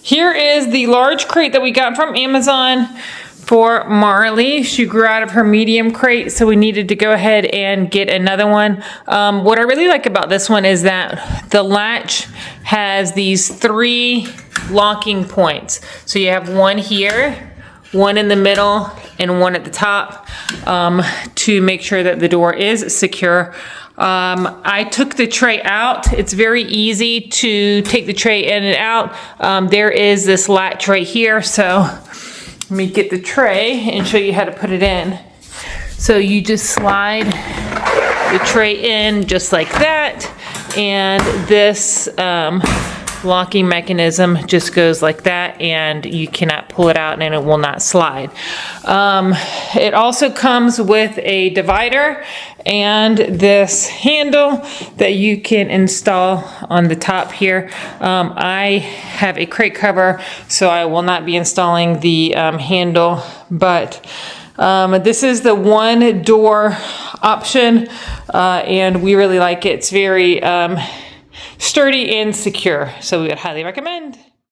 Here is the large crate that we got from Amazon for Marley. She grew out of her medium crate, so we needed to go ahead and get another one. What I really like about this one is that the latch has these 3 locking points. So you have one here, one in the middle, and one at the top to make sure that the door is secure. I took the tray out. It's very easy to take the tray in and out. There is this latch right here, so let me get the tray and show you how to put it in. So you just slide the tray in just like that, and this locking mechanism just goes like that, and you cannot pull it out and it will not slide. It also comes with a divider and this handle that you can install on the top here. I have a crate cover, so I will not be installing the handle, but this is the one door option, and we really like it. It's very sturdy and secure, so we would highly recommend.